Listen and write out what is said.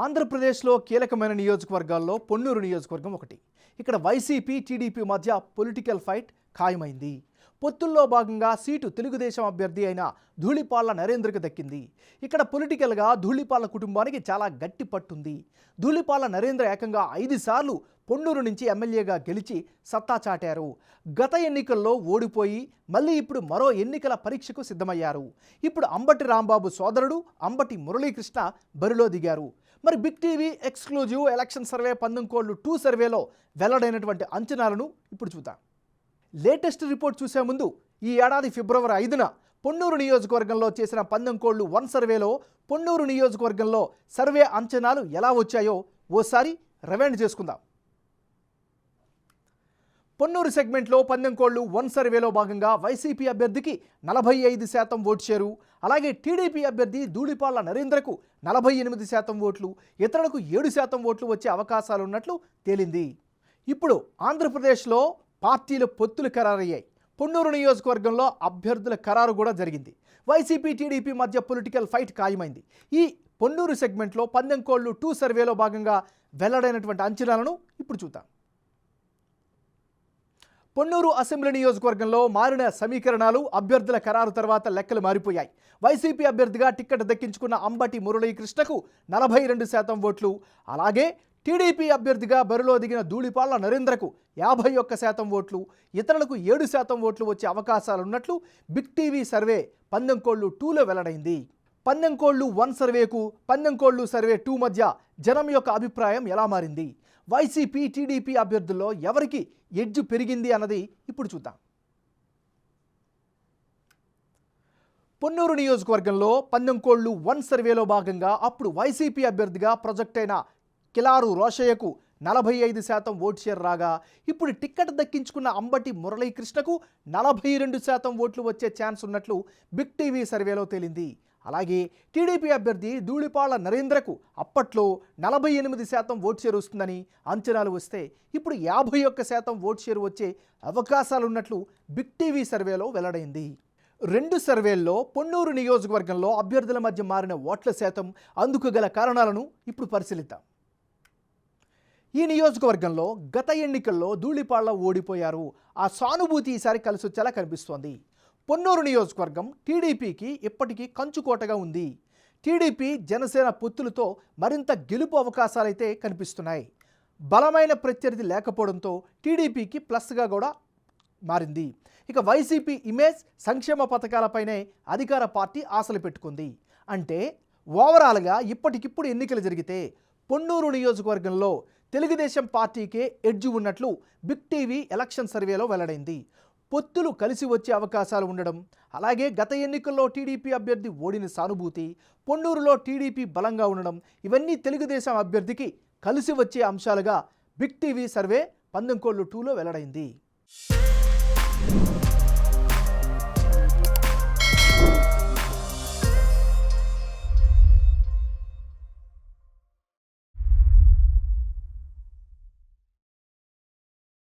ఆంధ్రప్రదేశ్లో కీలకమైన నియోజకవర్గాల్లో పొన్నూరు నియోజకవర్గం ఒకటి. ఇక్కడ వైసీపీ టీడీపీ మధ్య పొలిటికల్ ఫైట్ ఖాయమైంది. పొత్తుల్లో భాగంగా సీటు తెలుగుదేశం అభ్యర్థి అయిన ధూళిపాళ్ల నరేంద్రకు దక్కింది. ఇక్కడ పొలిటికల్గా ధూళిపాళ్ల కుటుంబానికి చాలా గట్టి పట్టుంది. ధూళిపాళ్ల నరేంద్ర ఏకంగా 5 సార్లు పొన్నూరు నుంచి ఎమ్మెల్యేగా గెలిచి సత్తా చాటారు. గత ఎన్నికల్లో ఓడిపోయి మళ్ళీ ఇప్పుడు మరో ఎన్నికల పరీక్షకు సిద్ధమయ్యారు. ఇప్పుడు అంబటి రాంబాబు సోదరుడు అంబటి మురళీకృష్ణ బరిలో దిగారు. మరి big TV exclusive election survey 19:2 సర్వేలో వెల్లడైనటువంటి అంచనాలను ఇప్పుడు చూద్దాం. లేటెస్ట్ రిపోర్ట్ చూసే ముందు ఈ ఏడాది ఫిబ్రవరి 5న పొన్నూరు నియోజకవర్గంలో చేసిన 19:1 సర్వేలో పొన్నూరు నియోజకవర్గంలో సర్వే అంచనాలు ఎలా వచ్చాయో ఓసారి రివైండ్ చేసుకుందాం. పొన్నూరు సెగ్మెంట్లో 19:1 సర్వేలో భాగంగా వైసీపీ అభ్యర్థికి 45% ఓటు షేరు, అలాగే టీడీపీ అభ్యర్థి ధూళిపాళ్ల నరేంద్రకు 48% ఓట్లు, ఇతరులకు 7% ఓట్లు వచ్చే అవకాశాలున్నట్లు తేలింది. ఇప్పుడు ఆంధ్రప్రదేశ్లో పార్టీల పొత్తులు ఖరారయ్యాయి. పొన్నూరు నియోజకవర్గంలో అభ్యర్థుల ఖరారు కూడా జరిగింది. వైసీపీ టీడీపీ మధ్య పొలిటికల్ ఫైట్ ఖాయమైంది. ఈ పొన్నూరు సెగ్మెంట్లో 19:2 సర్వేలో భాగంగా వెల్లడైనటువంటి అంచనాలను ఇప్పుడు చూద్దాం. పొన్నూరు అసెంబ్లీ నియోజకవర్గంలో మారిన సమీకరణాలు, అభ్యర్థుల ఖరారు తర్వాత లెక్కలు మారిపోయాయి. వైసీపీ అభ్యర్థిగా టిక్కెట్ దక్కించుకున్న అంబటి మురళీకృష్ణకు 42% ఓట్లు, అలాగే టీడీపీ అభ్యర్థిగా బరిలో దిగిన ధూళిపాళ్ల నరేంద్రకు 51% ఓట్లు, ఇతరులకు 7% ఓట్లు వచ్చే అవకాశాలున్నట్లు బిగ్ టీవీ సర్వే 19:2లో వెల్లడైంది. 19:1 సర్వేకు 19:2 సర్వే 2 మధ్య జనం యొక్క అభిప్రాయం ఎలా మారింది? వైసీపీ టీడీపీ అభ్యర్థుల్లో ఎవరికి ఎడ్జ్ పెరిగింది అన్నది ఇప్పుడు చూద్దాం. పొన్నూరు నియోజకవర్గంలో 19:1 సర్వేలో భాగంగా అప్పుడు వైసీపీ అభ్యర్థిగా ప్రొజెక్ట్ అయిన కిలారు రోషయ్యకు 45% ఓటు షేర్ రాగా, ఇప్పుడు టిక్కెట్ దక్కించుకున్న అంబటి మురళీకృష్ణకు 42% ఓట్లు వచ్చే ఛాన్స్ ఉన్నట్లు బిగ్ టీవీ సర్వేలో తేలింది. అలాగే టీడీపీ అభ్యర్థి ధూళిపాళ్ల నరేంద్రకు అప్పట్లో 48% ఓటు షేరు వస్తుందని అంచనాలు వస్తే ఇప్పుడు 51% ఓటు షేరు వచ్చే అవకాశాలున్నట్లు బిగ్ టీవీ సర్వేలో వెల్లడైంది. 2 సర్వేల్లో పొన్నూరు నియోజకవర్గంలో అభ్యర్థుల మధ్య మారిన ఓట్ల శాతం, అందుకు గల కారణాలను ఇప్పుడు పరిశీలిద్దాం. ఈ నియోజకవర్గంలో గత ఎన్నికల్లో ధూళిపాళ్ల ఓడిపోయారు. ఆ సానుభూతి ఈసారి కలిసొచ్చేలా కనిపిస్తోంది. పొన్నూరు నియోజకవర్గం టీడీపీకి ఇప్పటికీ కంచుకోటగా ఉంది. టీడీపీ జనసేన పొత్తులతో మరింత గెలుపు అవకాశాలైతే కనిపిస్తున్నాయి. బలమైన ప్రత్యర్థి లేకపోవడంతో టీడీపీకి ప్లస్గా కూడా మారింది. ఇక వైసీపీ ఇమేజ్, సంక్షేమ పథకాలపైనే అధికార పార్టీ ఆశలు పెట్టుకుంది. అంటే ఓవరాల్గా ఇప్పటికిప్పుడు ఎన్నికలు జరిగితే పొన్నూరు నియోజకవర్గంలో తెలుగుదేశం పార్టీకే ఎడ్జ్ ఉన్నట్లు బిగ్ టీవీ ఎలక్షన్ సర్వేలో వెల్లడైంది. పొత్తులు కలిసి వచ్చే అవకాశాలు ఉండడం, అలాగే గత ఎన్నికల్లో టీడీపీ అభ్యర్థి ఓడిన సానుభూతి, పొన్నూరులో టీడీపీ బలంగా ఉండడం, ఇవన్నీ తెలుగుదేశం అభ్యర్థికి కలిసి వచ్చే అంశాలుగా బిగ్ టీవీ సర్వే 19:2లో వెల్లడైంది.